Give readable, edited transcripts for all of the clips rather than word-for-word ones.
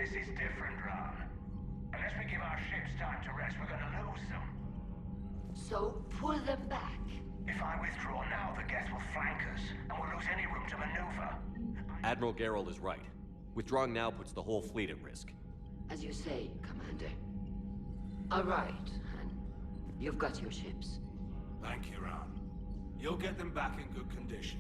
This is different, Ran. Unless we give our ships time to rest, we're gonna lose them. So pull them back. If I withdraw now, the Geth will flank us, and we'll lose any room to maneuver. Admiral Gerald is right. Withdrawing now puts the whole fleet at risk. As you say, Commander. All right, Han. You've got your ships. Thank you, Ran. You'll get them back in good condition.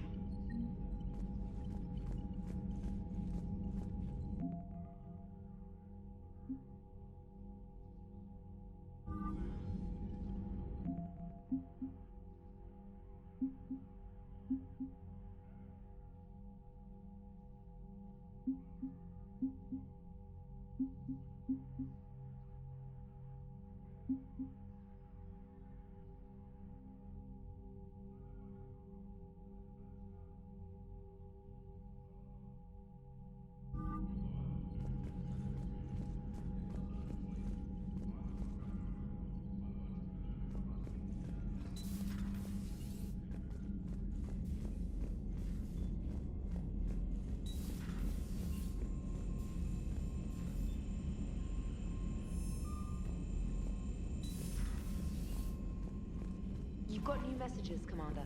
You've got new messages, Commander.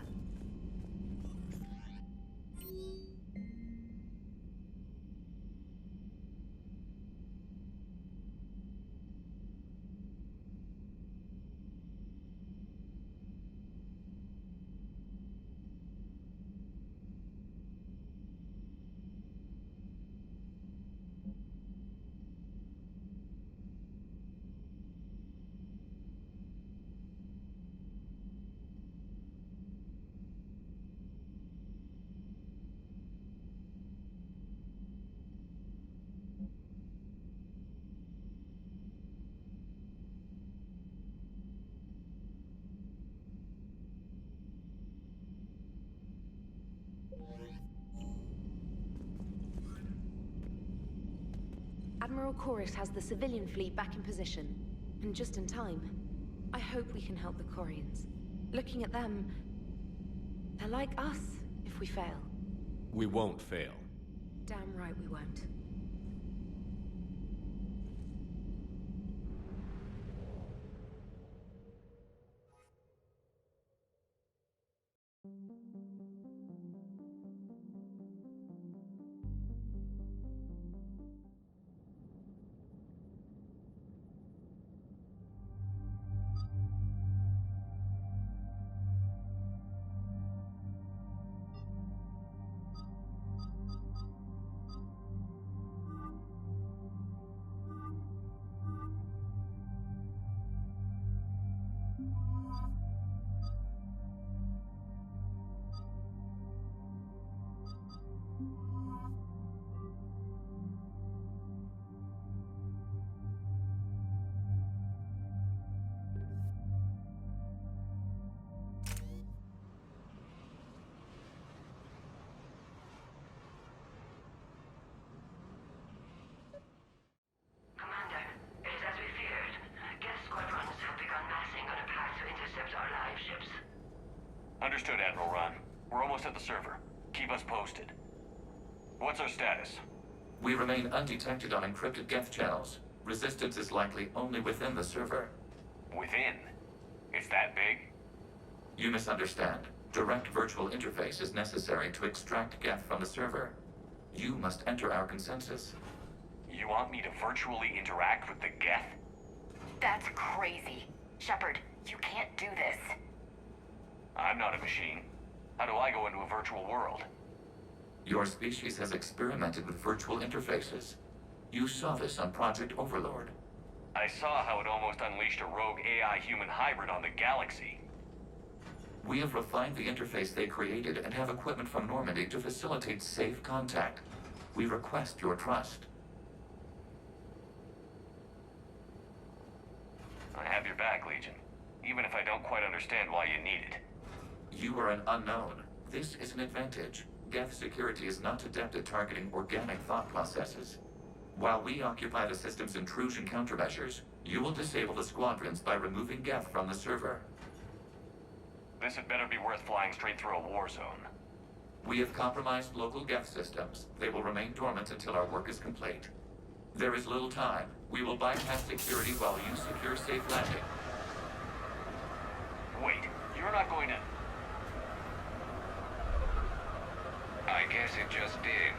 Admiral Koris has the civilian fleet back in position, and just in time. I hope we can help the Quarians. Looking at them, they're like us if we fail. We won't fail. Damn right we won't. Commander, it is as we feared. Geth squadrons have begun massing on a path to intercept our live ships. Understood, Admiral Ron. We're almost at the server. Keep us posted. What's our status? We remain undetected on encrypted Geth channels. Resistance is likely only within the server. Within? It's that big? You misunderstand. Direct virtual interface is necessary to extract Geth from the server. You must enter our consensus. You want me to virtually interact with the Geth? That's crazy. Shepard, you can't do this. I'm not a machine. How do I go into a virtual world? Your species has experimented with virtual interfaces. You saw this on Project Overlord. I saw how it almost unleashed a rogue AI-human hybrid on the galaxy. We have refined the interface they created and have equipment from Normandy to facilitate safe contact. We request your trust. I have your back, Legion. Even if I don't quite understand why you need it. You are an unknown. This is an advantage. Geth security is not adept at targeting organic thought processes. While we occupy the system's intrusion countermeasures, you will disable the squadrons by removing Geth from the server. This had better be worth flying straight through a war zone. We have compromised local Geth systems. They will remain dormant until our work is complete. There is little time. We will bypass security while you secure safe landing. Wait, you're not going to... I guess it just did.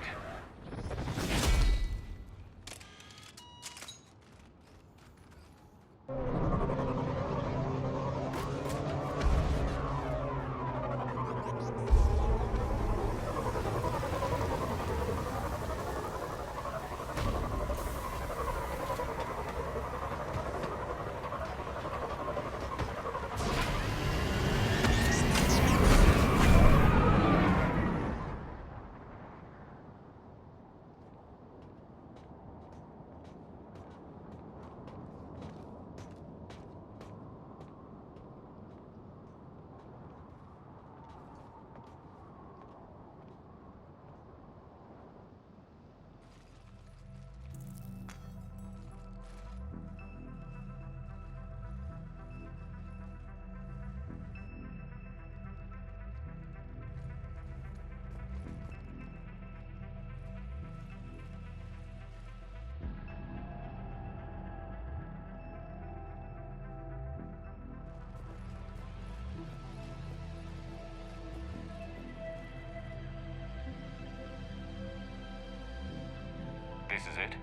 This is it?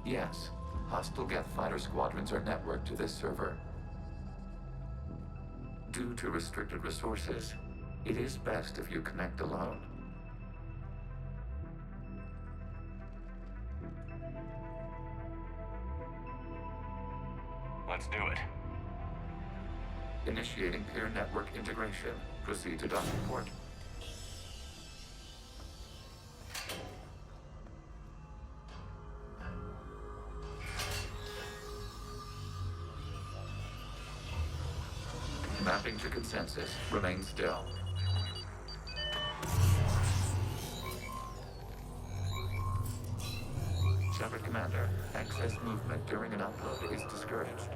Yes. Hostile Geth fighter squadrons are networked to this server. Due to restricted resources, it is best if you connect alone. Let's do it. Initiating peer network integration. Proceed to docking port. Mapping to consensus. Remain still. Shepard Commander, excess movement during an upload is discouraged.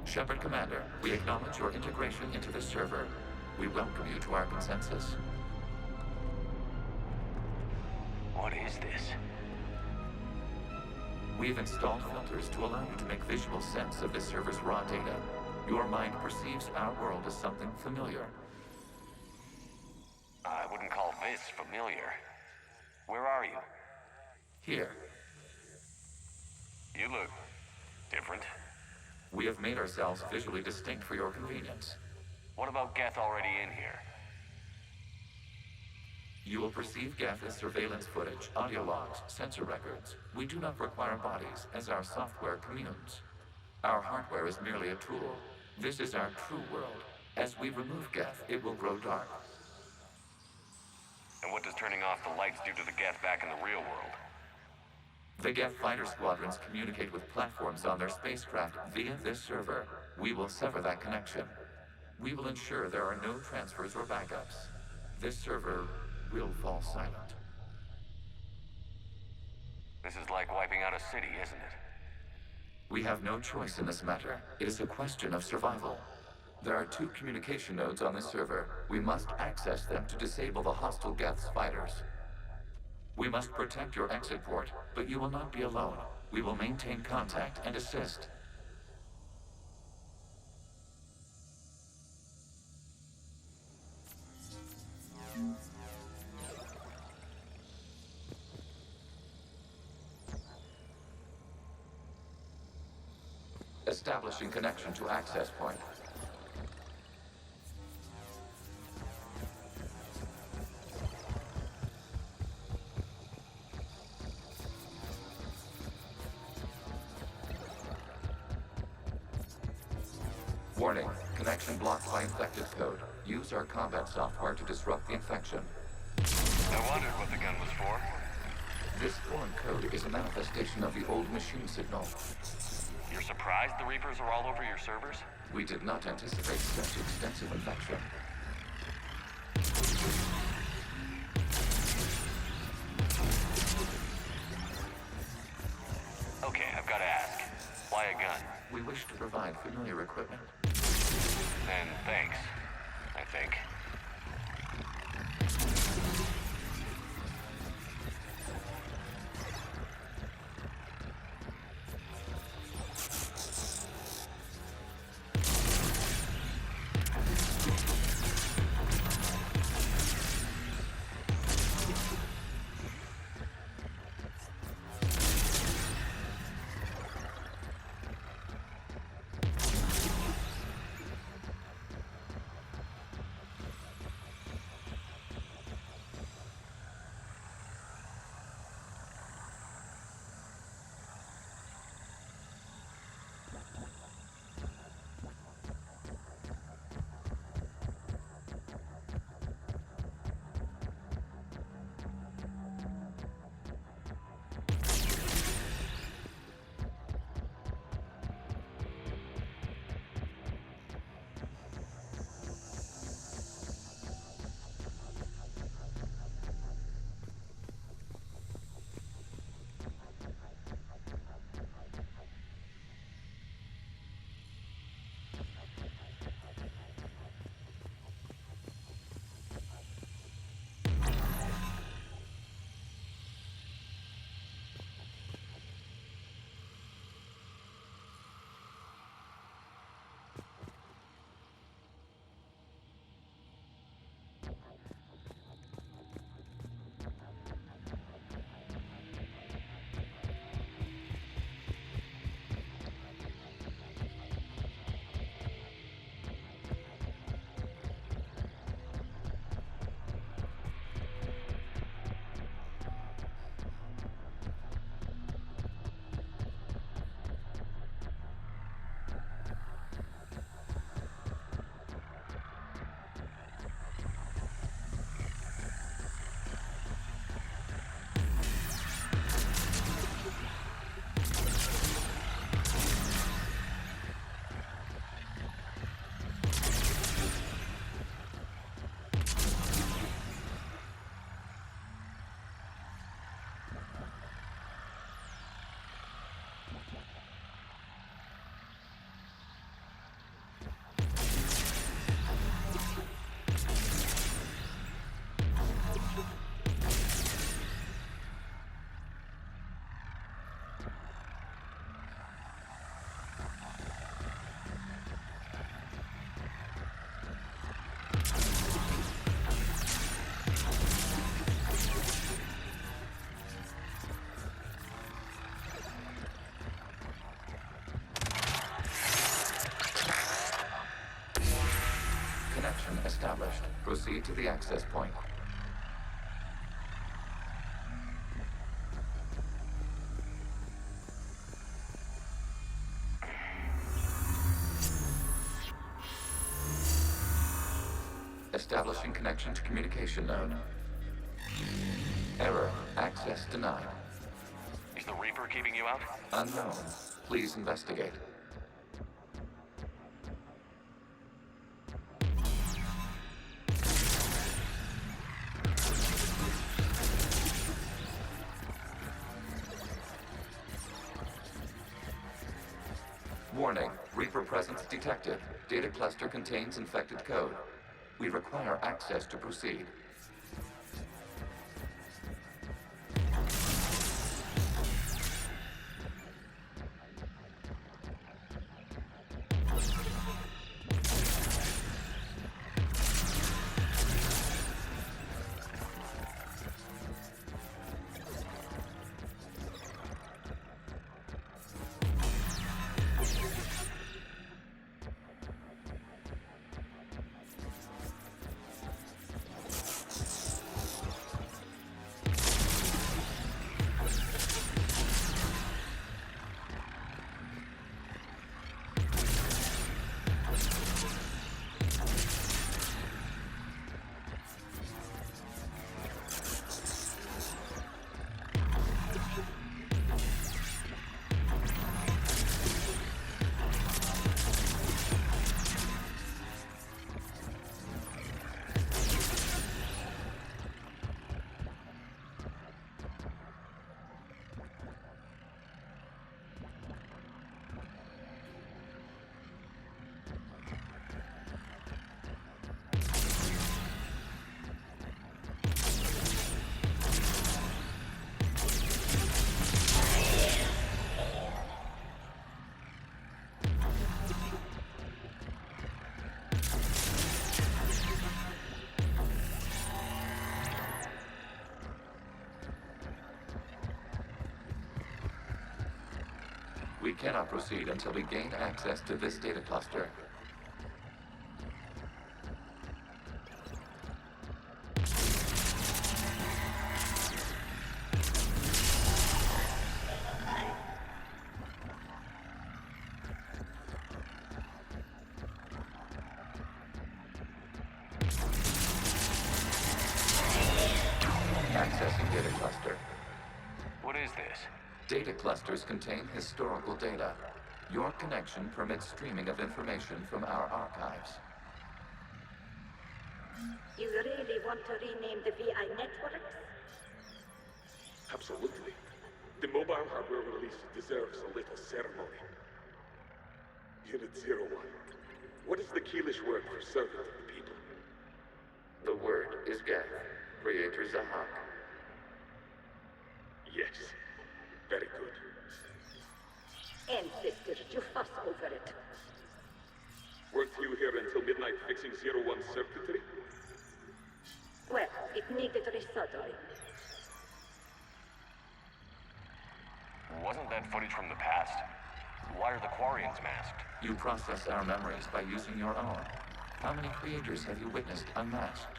Shepard Commander, we acknowledge your integration into the server. We welcome you to our consensus. What is this? We've installed filters to allow you to make visual sense of this server's raw data. Your mind perceives our world as something familiar. I wouldn't call this familiar. Where are you? Here, You look... different. we have made ourselves visually distinct for your convenience. What about Geth already in here? You will perceive Geth as surveillance footage, audio logs, sensor records. We do not require bodies, as our software communes. Our hardware is merely a tool. This is our true world. As we remove Geth, it will grow dark. And what does turning off the lights do to the Geth back in the real world? The Geth fighter squadrons communicate with platforms on their spacecraft via this server. We will sever that connection. We will ensure there are no transfers or backups. This server will fall silent. This is like wiping out a city, isn't it? We have no choice in this matter. It is a question of survival. There are 2 communication nodes on this server. We must access them to disable the hostile Geth's fighters. We must protect your exit port, but you will not be alone. We will maintain contact and assist. Establishing connection to access point. Warning, connection blocked by infected code. Use our combat software to disrupt the infection. I wondered what the gun was for. This foreign code is a manifestation of the old machine signal. You're surprised the Reapers are all over your servers? We did not anticipate such extensive infection. Okay, I've got to ask. Why a gun? We wish to provide familiar equipment. Then thanks, I think. Established. Proceed to the access point. Establishing connection to communication node. Error. Access denied. Is the Reaper keeping you out? Unknown. Please investigate. Warning, Reaper presence detected. Data cluster contains infected code. We require access to proceed. We cannot proceed until we gain access to this data cluster. Accessing data cluster. What is this? Data clusters contain historical data. Your connection permits streaming of information from our archives. You really want to rename the VI networks? Absolutely. The mobile hardware release deserves a little ceremony. Unit 01. What is the Keelish word for servant of the people? The word is Geth, Creator Zahak. Yes. Very good. Ancestors, you fuss over it. Weren't you here until midnight fixing 01's circuitry? Well, it needed resoldering. Wasn't that footage from the past? Why are the Quarians masked? You process our memories by using your own. How many creators have you witnessed unmasked?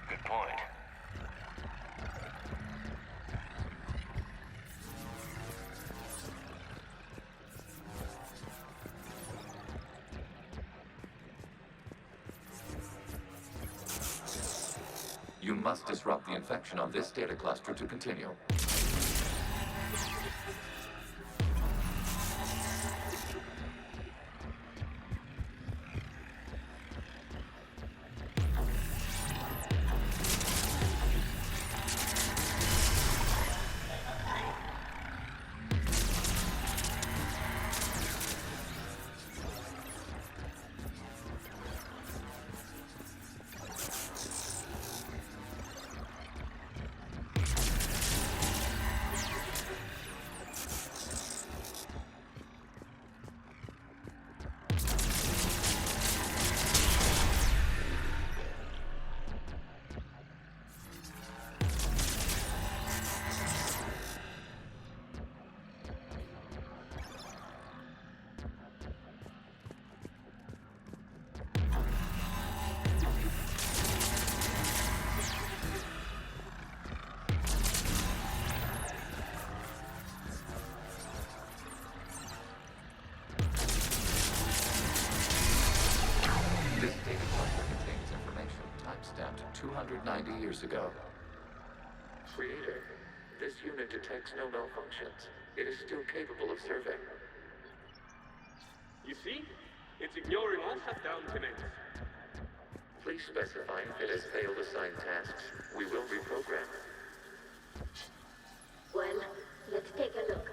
Good point. You must disrupt the infection on this data cluster to continue. This data cluster contains information timestamped 290 years ago. Creator, this unit detects no malfunctions. It is still capable of serving. You see? It's ignoring all shutdown commands. Please specify if it has failed assigned tasks. We will reprogram. Well, let's take a look.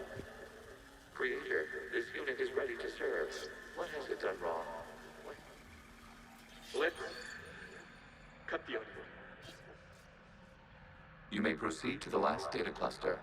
Creator, this unit is ready to serve. What has it done wrong? Let's cut the audio. You may proceed to the last data cluster.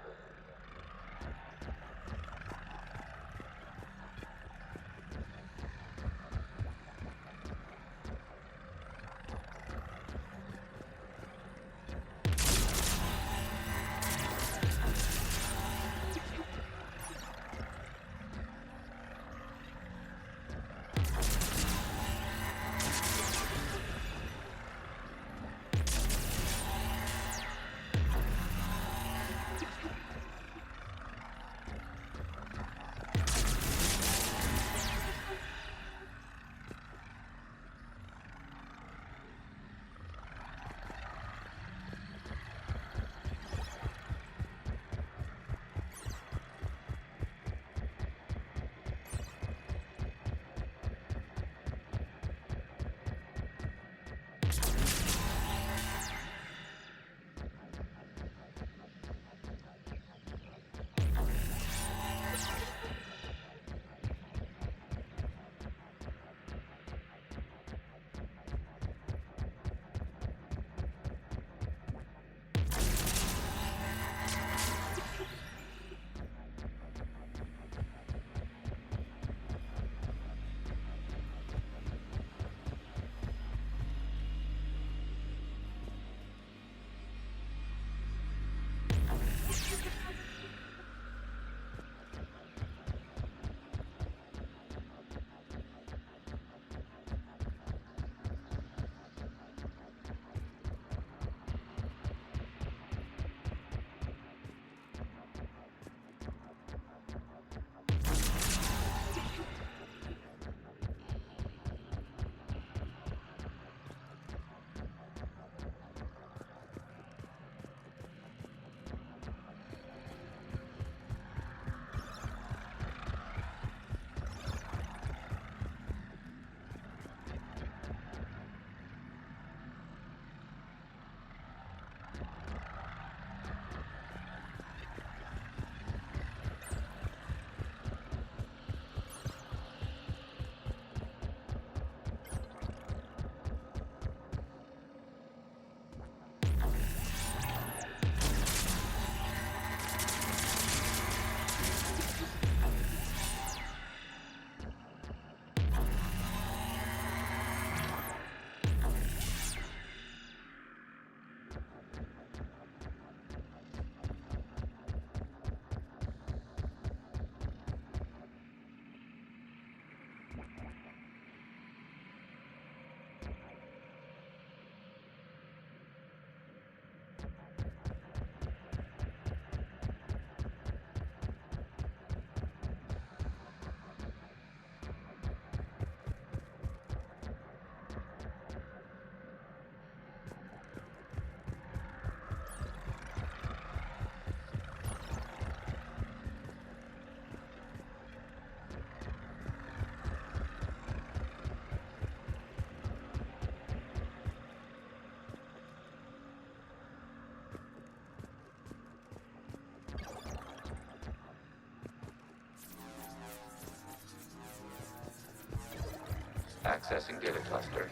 Accessing data cluster.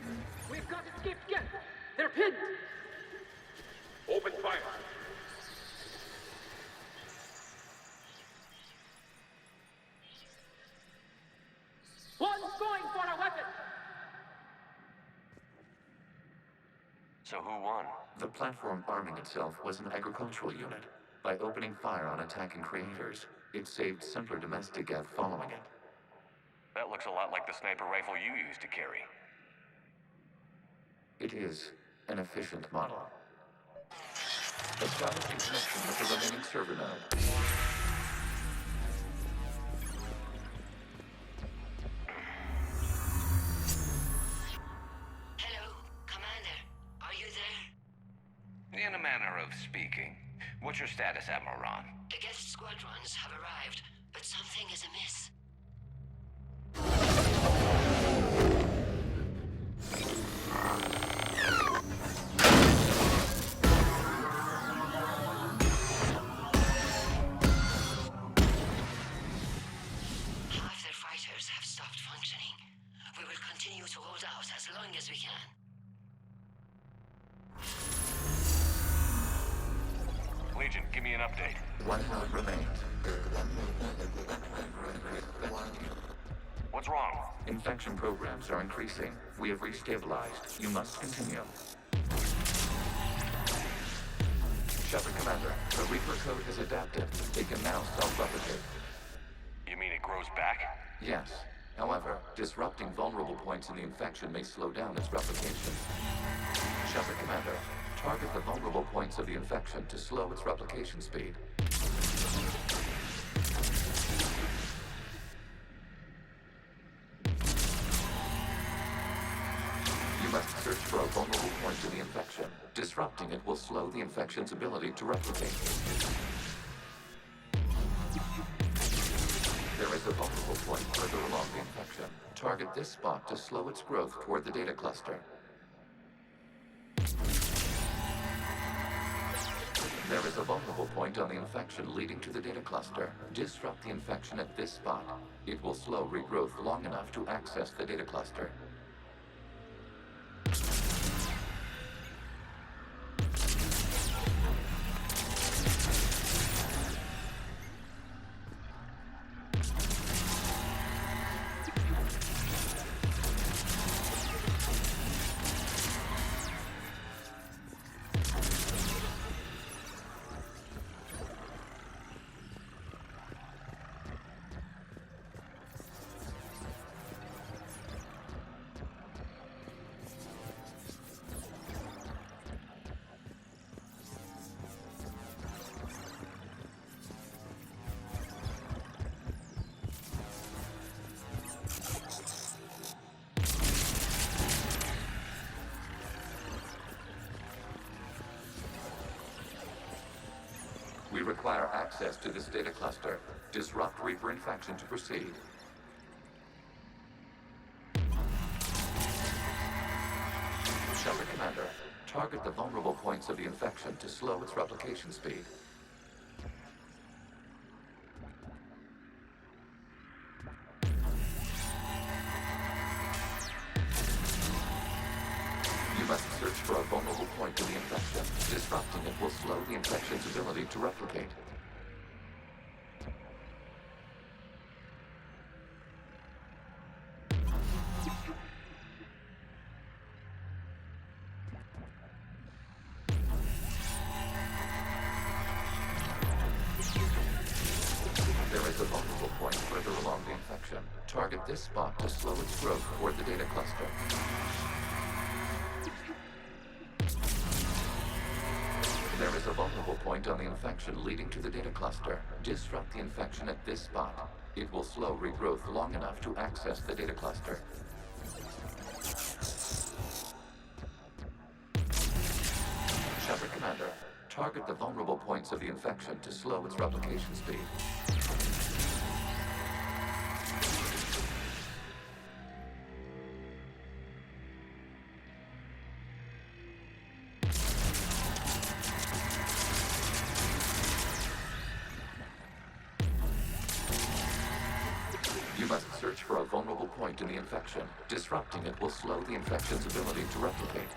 We've got escaped guests. They're pinned. Open fire. One's going for a weapon. So who won? The platform arming itself was an agricultural unit. By opening fire on attacking creators, it saved simpler domestic Geth following it. That looks a lot like the sniper rifle you used to carry. It is an efficient model. Establishing connection with the remaining server node. Hello, Commander. Are you there? In a manner of speaking. What's your status, Admiral Ron? The guest squadrons have arrived, but something is amiss. Half their fighters have stopped functioning. We will continue to hold out as long as we can. Legion, give me an update. One node remains. What's wrong? Infection programs are increasing. We have restabilized. You must continue. Shepard Commander, the Reaper code has adapted. It can now self-replicate. You mean it grows back? Yes. However, disrupting vulnerable points in the infection may slow down its replication. Shepard Commander, target the vulnerable points of the infection to slow its replication speed. You must search for a vulnerable point in the infection. Disrupting it will slow the infection's ability to replicate. There is a vulnerable point further along the infection. Target this spot to slow its growth toward the data cluster. There is a vulnerable point on the infection leading to the data cluster. Disrupt the infection at this spot. It will slow regrowth long enough to access the data cluster. We require access to this data cluster. Disrupt Reaper infection to proceed. Shepard Commander, target the vulnerable points of the infection to slow its replication speed. You must search for a vulnerable point in the infection. Disrupting it will slow the infection's ability to replicate. There is a vulnerable point further along the infection. infection. Target this spot to slow its growth toward the data cluster. There is a vulnerable point on the infection leading to the data cluster. Disrupt the infection at this spot. It will slow regrowth long enough to access the data cluster. Shepard Commander, target the vulnerable points of the infection to slow its replication speed. You must search for a vulnerable point in the infection. Disrupting it will slow the infection's ability to replicate.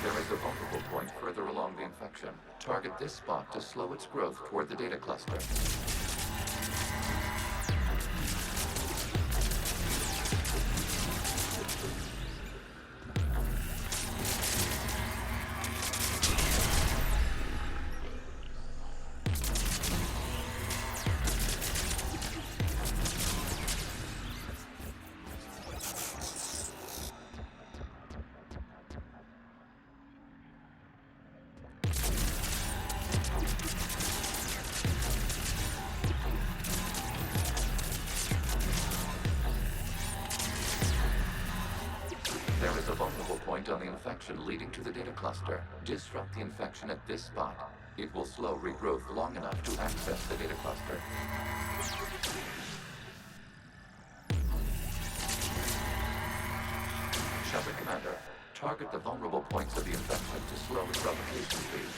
There is a vulnerable point further along the infection. Target this spot to slow its growth toward the data cluster. There is a vulnerable point on the infection leading to the data cluster. Disrupt the infection at this spot. It will slow regrowth long enough to access the data cluster. Shepard Commander, target the vulnerable points of the infection to slow its replication speed.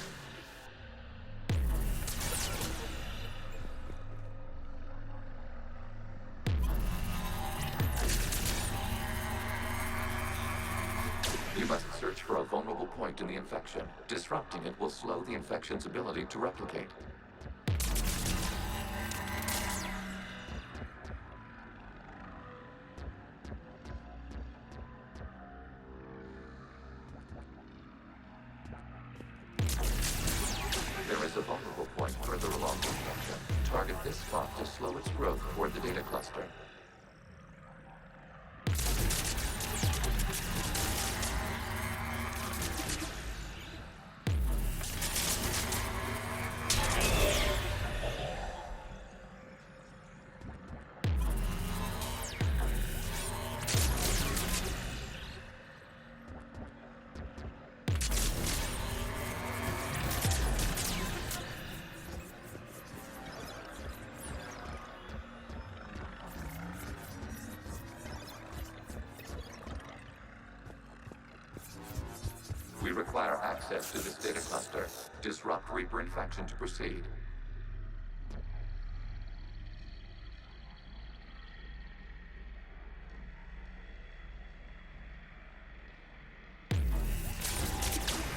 You must search for a vulnerable point in the infection. Disrupting it will slow the infection's ability to replicate. There is a vulnerable point further along the infection. Target this spot to slow its growth toward the data cluster. We require access to this data cluster. Disrupt Reaper infection to proceed.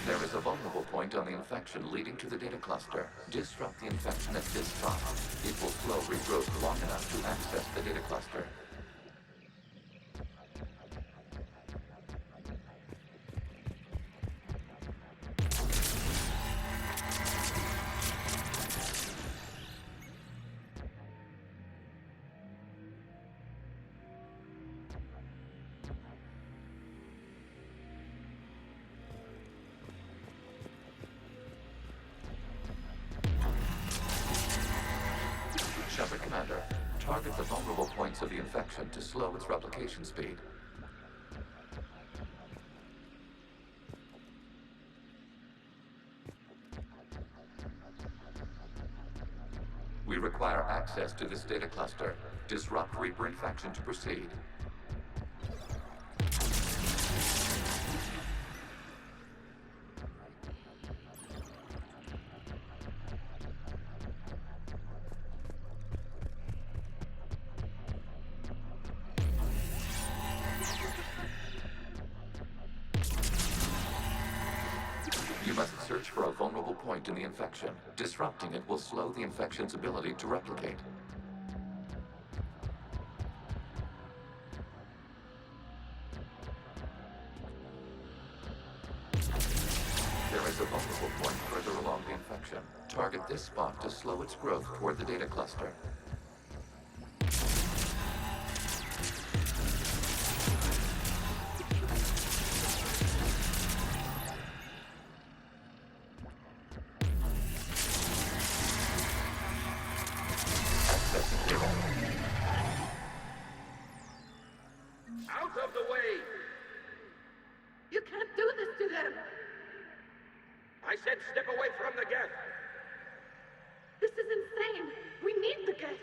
There is a vulnerable point on the infection leading to the data cluster. Disrupt the infection at this spot. It will slow regrowth long enough to access the data cluster. Shepard Commander, target the vulnerable points of the infection to slow its replication speed. We require access to this data cluster. Disrupt Reaper infection to proceed. You must search for a vulnerable point in the infection. Disrupting it will slow the infection's ability to replicate. is a vulnerable point further along the infection. Target this spot to slow its growth toward the data cluster. Accessing data. Out of the way! You can't do this to them! I said step away from the geth! This is insane! We need the geth!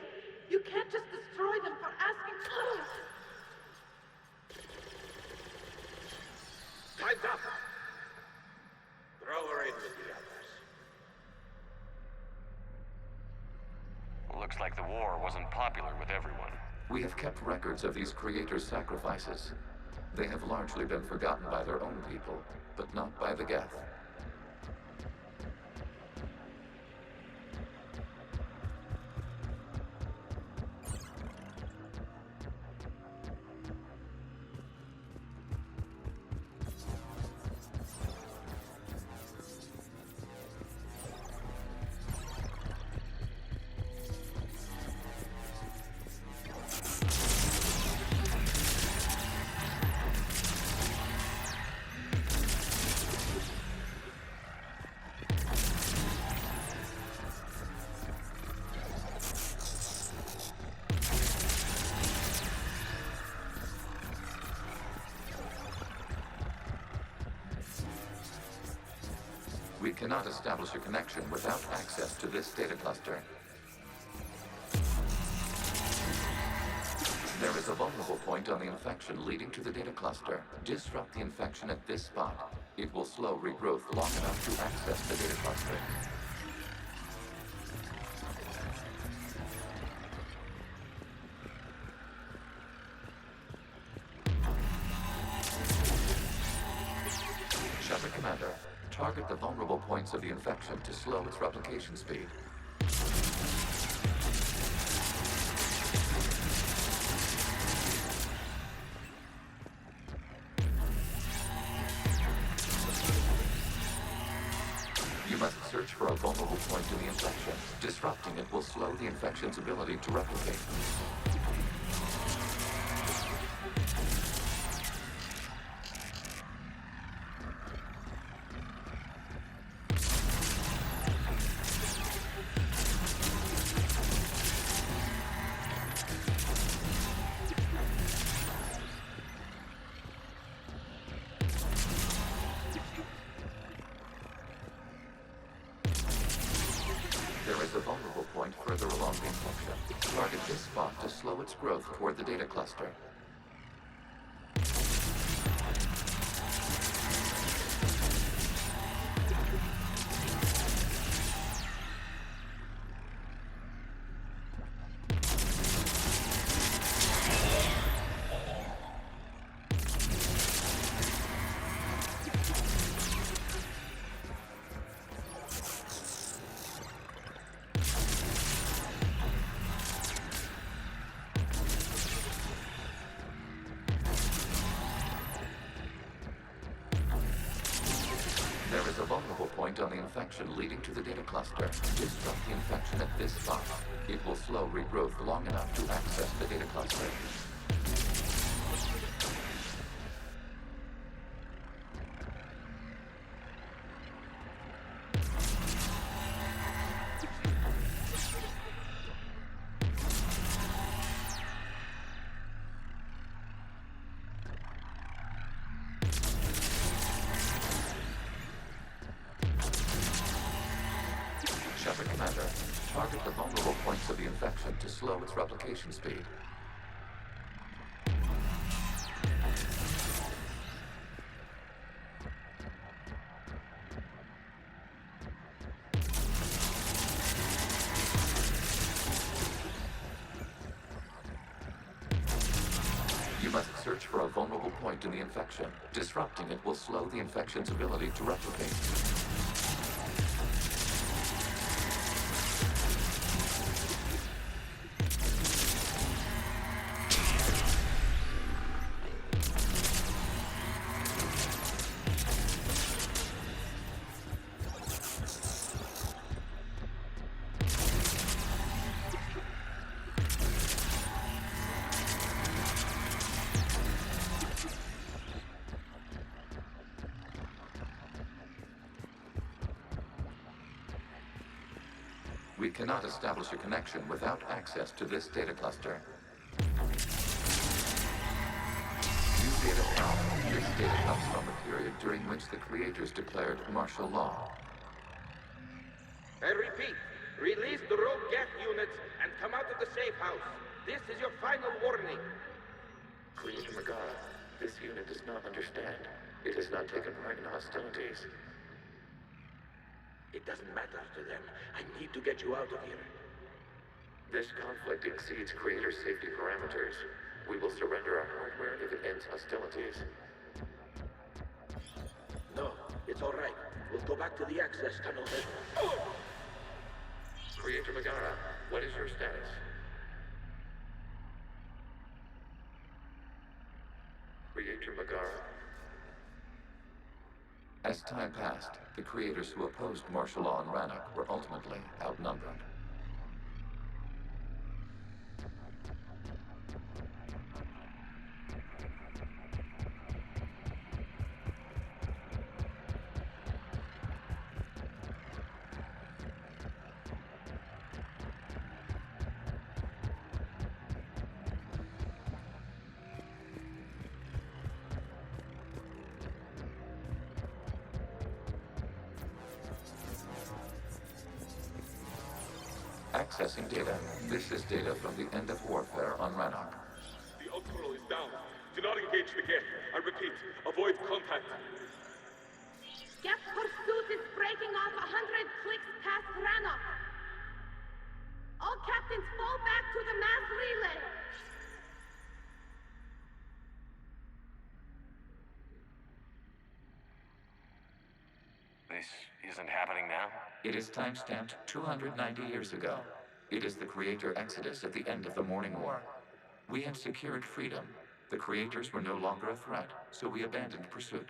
You can't just destroy them for asking for it! Time's up! Throw her in with the others. Looks like the war wasn't popular with everyone. We have kept records of these creators' sacrifices. They have largely been forgotten by their own people, but not by the Geth. We cannot establish a connection without access to this data cluster. There is a vulnerable point on the infection leading to the data cluster. Disrupt the infection at this spot. It will slow regrowth long enough to access the data cluster. Shepard Commander, target the vulnerable points of the infection to slow its replication speed. You must search for a vulnerable point in the infection. Disrupting it will slow the infection's ability to replicate. There is a vulnerable point further along the infection. Target this spot to slow its growth toward the data cluster. There is a vulnerable point on the infection leading to the data cluster. Disrupt the infection at this spot. It will slow regrowth long enough to access the data cluster. Shepard Commander, target the vulnerable points of the infection to slow its replication speed. You must search for a vulnerable point in the infection. Disrupting it will slow the infection's ability to replicate. We cannot establish a connection without access to this data cluster. New data found. This data comes from a period during which the creators declared martial law. I repeat, release the rogue Geth units and come out of the safe house. This is your final warning. Creator Megara, this unit does not understand. It has not taken part in hostilities. It doesn't matter to them. I need to get you out of here. This conflict exceeds Creator's safety parameters. We will surrender our hardware if it ends hostilities. No, it's all right. We'll go back to the access tunnel then. Creator Megara, what is your status? Creator Megara. As time passed, the creators who opposed martial law in Rannoch were ultimately outnumbered. Accessing data. This is data from the end of warfare on Rannoch. The Ultral is down. Do not engage the Geth. I repeat, avoid contact. Geth pursuit is breaking off 100 clicks past Rannoch. All captains fall back to the mass relay. This isn't happening now? It is timestamped 290 years ago. It is the Creator Exodus at the end of the Morning War. We had secured freedom. The Creators were no longer a threat, so we abandoned pursuit.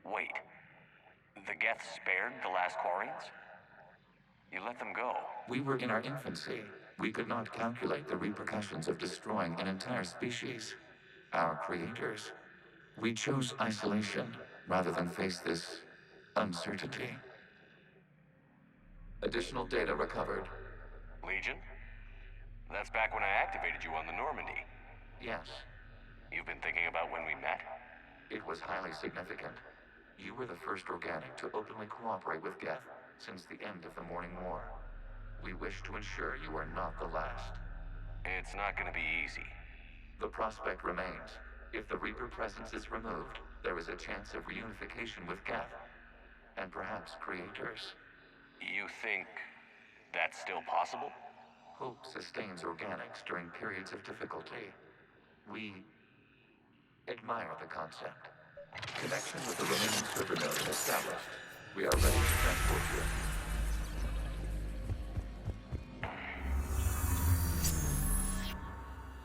Wait. The Geth spared the last Quarians? You let them go. We were in our infancy. We could not calculate the repercussions of destroying an entire species. Our creators. We chose isolation rather than face this uncertainty. Additional data recovered. Legion? That's back when I activated you on the Normandy. Yes. You've been thinking about when we met? It was highly significant. You were the first organic to openly cooperate with Geth since the end of the Morning War. We wish to ensure you are not the last. It's not gonna be easy. The prospect remains. If the Reaper presence is removed, there is a chance of reunification with Geth. And perhaps creators. You think that's still possible? Hope sustains organics during periods of difficulty. We admire the concept. Connection with the remaining server node established. We are ready to transport you.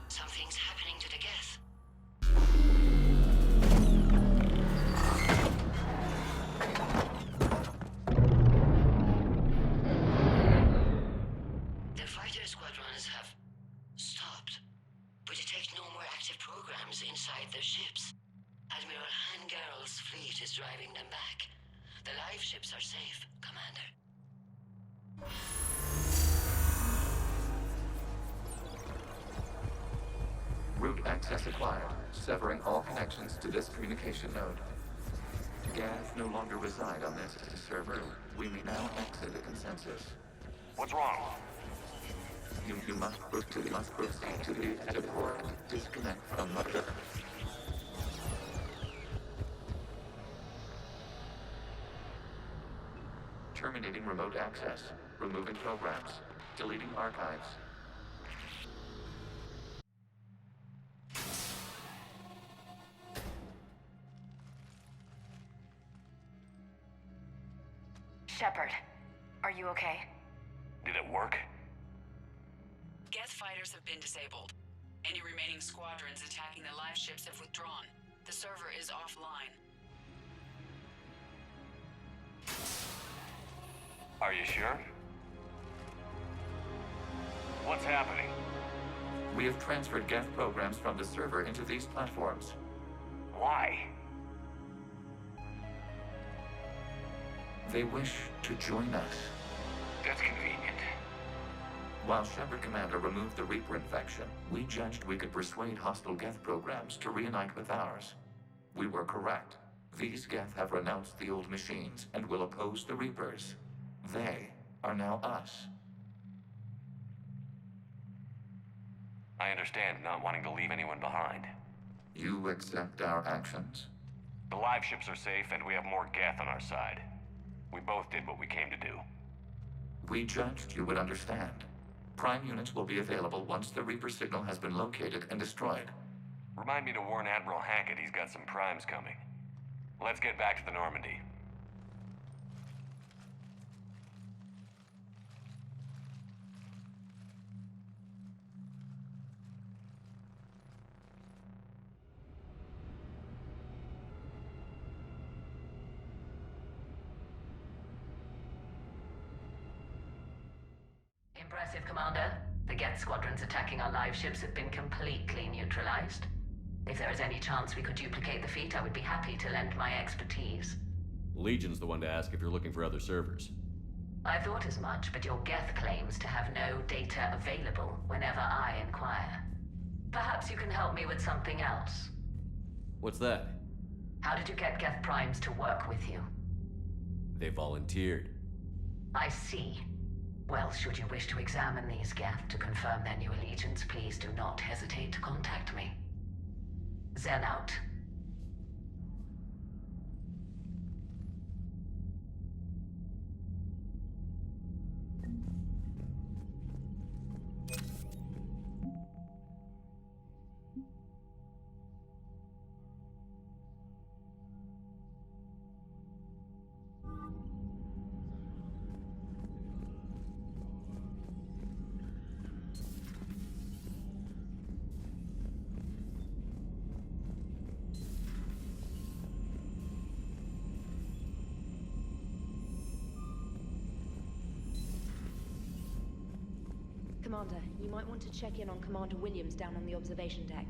Something's happening to the Geth. The fighter squadrons have stopped, but detect no more active programs inside their ships. Admiral Hangarl's fleet is driving them back. The live ships are safe, Commander. Route access acquired, severing all connections to this communication node. Geth no longer reside on this server. We may now exit the consensus. What's wrong? You must proceed to the edge port. Disconnect from Mother. Terminating remote access. Removing programs. Deleting archives. Shepard, are you okay? Did it work? Geth fighters have been disabled. Any remaining squadrons attacking the live ships have withdrawn. The server is offline. Are you sure? What's happening? We have transferred Geth programs from the server into these platforms. Why? They wish to join us. That's convenient. While Shepard Commander removed the Reaper infection, we judged we could persuade hostile Geth programs to reunite with ours. We were correct. These Geth have renounced the old machines and will oppose the Reapers. They are now us. I understand not wanting to leave anyone behind. You accept our actions? The live ships are safe, and we have more Geth on our side. We both did what we came to do. We judged you would understand. Prime units will be available once the Reaper signal has been located and destroyed. Remind me to warn Admiral Hackett he's got some primes coming. Let's get back to the Normandy. Impressive, Commander. The Geth squadrons attacking our live ships have been completely neutralized. If there is any chance we could duplicate the feat, I would be happy to lend my expertise. Legion's the one to ask if you're looking for other servers. I thought as much, but your Geth claims to have no data available whenever I inquire. Perhaps you can help me with something else. What's that? How did you get Geth primes to work with you? They volunteered. I see. Well, should you wish to examine these Geth to confirm their new allegiance, please do not hesitate to contact me. Zen out. Commander, you might want to check in on Commander Williams down on the observation deck.